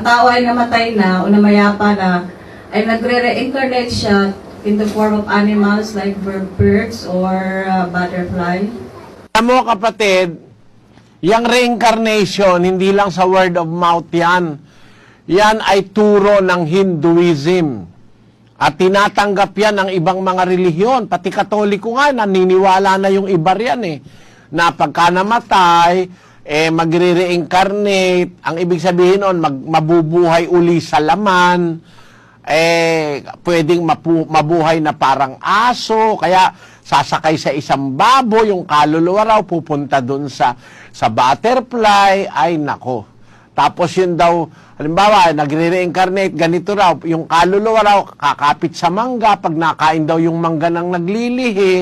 tao ay namatay na o namayapa na, ay nagre-reincarnate siya in the form of animals like birds or butterfly? Alam mo kapatid, yung reincarnation, hindi lang sa word of mouth yan. Yan ay turo ng Hinduism. At tinatanggap yan ng ibang mga relihiyon. Pati Katoliko nga, naniniwala na yung iba riyan eh. Na pagka namatay, magre-reincarnate. Ang ibig sabihin nun, mabubuhay uli sa laman. Pwedeng mabuhay na parang aso. Kaya sasakay sa isang babo, yung kaluluwa raw, pupunta dun sa butterfly. Ay, nako. Tapos yun daw, halimbawa, nagre-reincarnate, ganito raw, yung kaluluwa raw, kakapit sa mangga, pag nakain daw yung mangga ng naglilihi,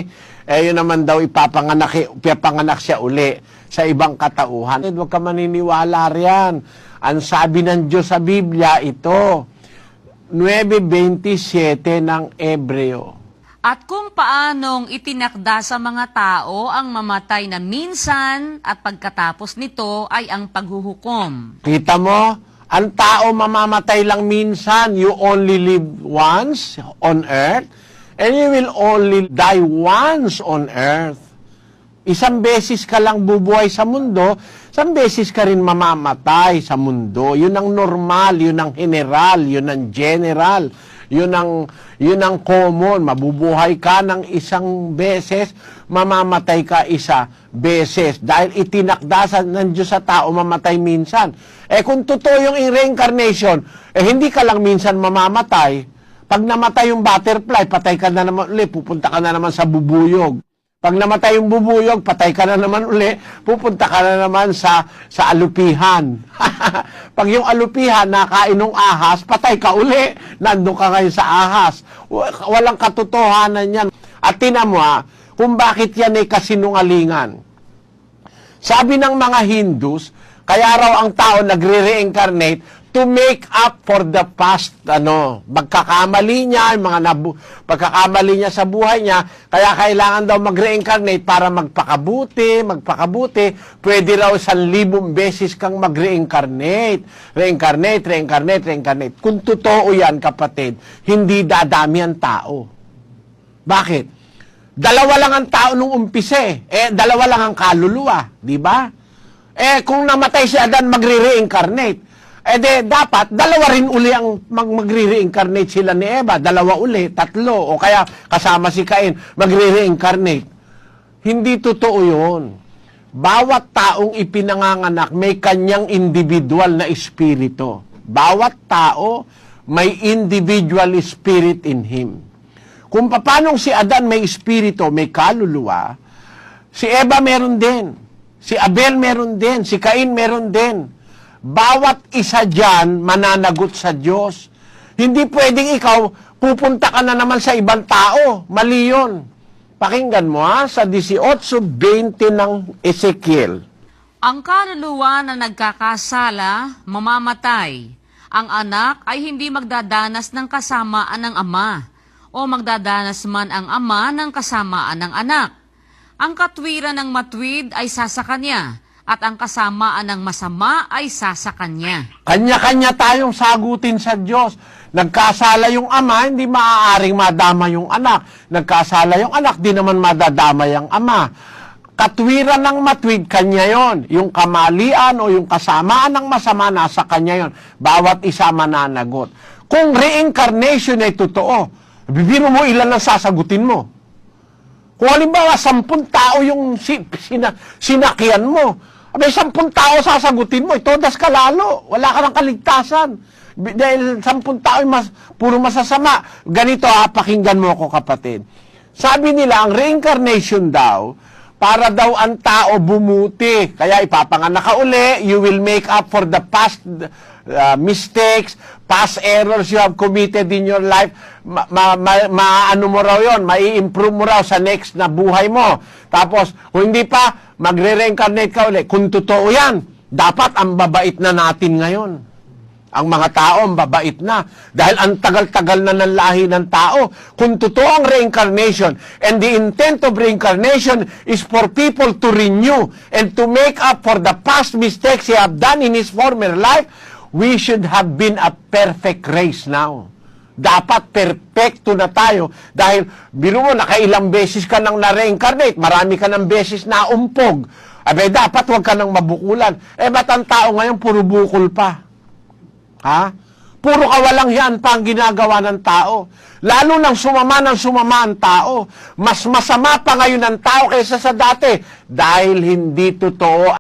yun naman daw ipapanganak siya uli sa ibang katauhan. Huwag ka maniniwala riyan. Ang sabi ng Diyos sa Biblia, ito, 9:27 ng Ebreo. At kung paanong itinakda sa mga tao ang mamatay na minsan at pagkatapos nito ay ang paghuhukom. Kita mo, ang tao mamamatay lang minsan. You only live once on earth and you will only die once on earth. Isang beses ka lang bubuhay sa mundo, isang beses ka rin mamamatay sa mundo. Yun ang normal, yun ang general, yun ang general. Yun ang common. Mabubuhay ka ng isang beses, mamamatay ka isa beses. Dahil itinakda ng Diyos sa tao, mamatay minsan. Kung totoo yung reincarnation, hindi ka lang minsan mamamatay. Pag namatay yung butterfly, patay ka na naman uli, pupunta ka na naman sa bubuyog. Pag namatay yung bubuyog, patay ka na naman uli, pupunta ka na naman sa alupihan. Pag yung alupihan, nakain ng ahas, patay ka uli, nandun ka ngayon sa ahas. Walang katotohanan yan. At tinan mo kung bakit yan ay kasinungalingan. Sabi ng mga Hindus, kaya raw ang tao nagre-reincarnate to make up for the past, pagkakamali niya, pagkakamali niya sa buhay niya, kaya kailangan daw mag-reincarnate para magpakabuti, pwede raw 1,000 beses kang mag-reincarnate, reincarnate. Kung totoo yan, kapatid, hindi dadami ang tao. Bakit? Dalawa lang ang tao nung umpise, dalawa lang ang kaluluwa, di ba? Kung namatay si Adan, magre-reincarnate. Dapat, dalawa rin uli ang magre-reincarnate sila ni Eva. Dalawa uli, 3, o kaya kasama si Cain, magre-reincarnate. Hindi totoo yun. Bawat taong ipinanganganak, may kanyang individual na espiritu. Bawat tao, may individual spirit in him. Kung paanong si Adan may espiritu, may kaluluwa, si Eva meron din. Si Abel meron din. Si Cain meron din. Bawat isa dyan mananagot sa Diyos. Hindi pwedeng ikaw pupunta ka na naman sa ibang tao. Mali yun. Pakinggan mo sa 18:20 ng Ezekiel. Ang kaluluwa na nagkakasala, mamamatay. Ang anak ay hindi magdadanas ng kasamaan ng ama, o magdadanas man ang ama ng kasamaan ng anak. Ang katwiran ng matwid ay sasakanya, at ang kasamaan ng masama ay sasakanya. Kanya-kanya tayong sagutin sa Diyos. Nagkasala yung ama, hindi maaaring madama yung anak. Nagkasala yung anak, di naman madadama yung ama. Katwiran ng matwid, kanya yon. Yung kamalian o yung kasamaan ng masama, nasa kanya yon. Bawat isa mananagot. Kung reincarnation ay totoo, bibiro mo ilan ang sasagutin mo. Kung halimbawa, 10 tao yung sinakyan mo, may 10 tao sasagutin mo, todas ka lalo. Wala ka ng kaligtasan. Dahil 10 tao puro masasama. Ganito pakinggan mo ako, kapatid. Sabi nila, ang reincarnation daw, para daw ang tao bumuti. Kaya ipapanganak ka uli, you will make up for the past mistakes, past errors you have committed in your life. Ano mo raw yun, mai-improve mo raw sa next na buhay mo. Tapos, kung hindi pa, magre-reincarnate ka uli. Kung totoo yan, dapat ang babait na natin ngayon. Ang mga tao, ang babait na. Dahil ang tagal-tagal na ng lahi ng tao. Kung totoo ang reincarnation, and the intent of reincarnation is for people to renew and to make up for the past mistakes he have done in his former life, we should have been a perfect race now. Dapat perfecto na tayo. Dahil, biro mo, nakailang beses ka nang na-reincarnate, marami ka ng beses na umpog. Abe, dapat wag ka nang mabukulan. Ba't ang tao ngayon, puro bukol pa? Ha? Puro kawalang yan pa ang ginagawa ng tao. Lalo nang sumama ang tao. Mas masama pa ngayon ang tao kaysa sa dati. Dahil hindi totoo